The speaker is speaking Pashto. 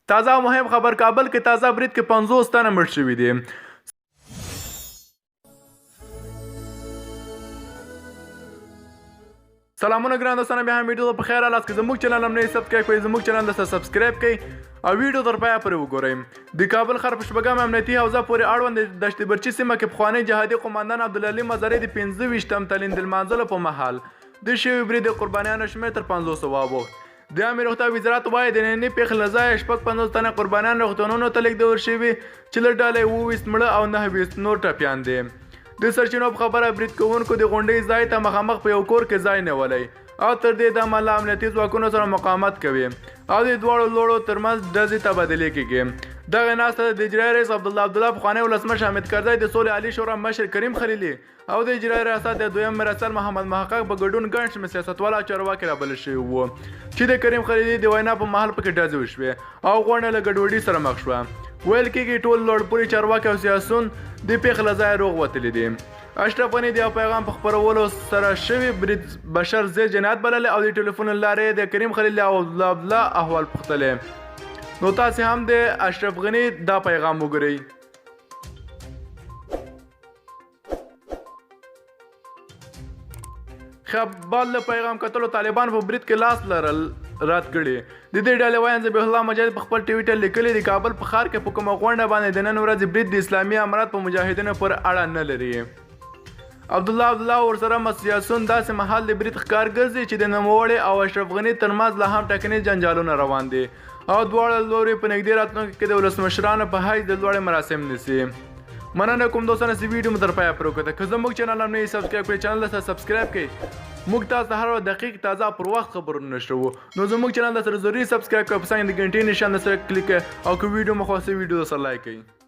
تازه مهم خبر کابل کې تازه برید کې 50 تنه مړ شوي دي. سلامونه ګران دوستانو، بیا هم ویډیو په خیر حالات کې زموږ چینل هم نه سبسکرایب کړئ، زموږ چینل ته سبسکرایب کړئ او ویډیو تر پایه پورې وګورئ. د کابل ښار په شپږم امنیتي حوزه پورې اړوند دشت برچي سیمه کې پخوانی جهادي قوماندان عبدالله مزاري د 25م تلین د لمانځلو په مهال د شوي برید د قربانیانو شمېر تر 500 واوښت. د عامې روغتیا وزارت وایي د ننني پیښې له ځایه 56 تنه قربانیان روغتونونو ته لېږدول شوي چې له ډلې 28 مړه او 29 نور ټپیان دي. د سرچینو په خبره برید کوونکو د غونډۍ ځای ته مخامخ په یو کور کې ځای نیولی او تر دې دمه له امنیتي ځواکونو سره مقاومت کوي او د دواړو لوړو ترمنځ ډزې تبادلې کېږي. دغه ناسته د اجرایي رئیس عبدالله پخوانی ولسمشر حامد کرزي د سولې عالي شورا مشر کریم خلیلي او د اجرایي ریاست د دویم مرستیال محمد محقق په ګډون ګڼ شمېر سیاستوال او چارواکي رابلل شوي وو چې د کریم خلیلي د وینا په مهال پکې ډزې وشوې او غونډه له ګډوډۍ سره مخ شوه. ویل کېږي ټول لوړپوړي چارواکي او سیاسون د پیښې له ځایه روغ وتلي دي. اشرف غني د یو پیغام په خپرولو سره شوي برید بشر ضد جنایت بللی او د ټلیفون له لارې د کریم خلیلي او عبدالله احوال پوښتلی. نو تاسې هم د اشرف غني دا پیغام وګورئ. بعد له پیغام کتلو طالبان په برید کې لاس لرل رد کړي. د دې ډلې وایي ذبیح الله مجاهد په خپل ټویټر لیکلي د کابل په ښار کې په کومه غونډه باندې د نن ورځې برید د اسلامي امارت په مجاهدینو پورې اړه نه لري. عبدالله ورسره مسیاسون داسې مهال د برید ښکار ګرځي چې د نوموړي او اشرف غني ترمنځ لا هم ټاکنیز جنجالونه روان دي او دواړه لوري په نږدې راتلونکي کې د ولسمشرانو په حیث د لوړې مراسم نیسي. مننه کوم دوستانو چې ویډیو مو تر پایه پورې وکړه. که زموږ چینل هم نه یې سبسکرایب کړئ، چینل ته سبسکرایب کړئ. موږ تاسو ته هر دقیق تازه پر وخت خبرونه شروع نو زموږ چینل ته ضروري سبسکرایب کړئ، په څنګ د غنټې نشان سره کلیک کړئ او که ویډیو مو خوښه ویډیو سره لایک کړئ.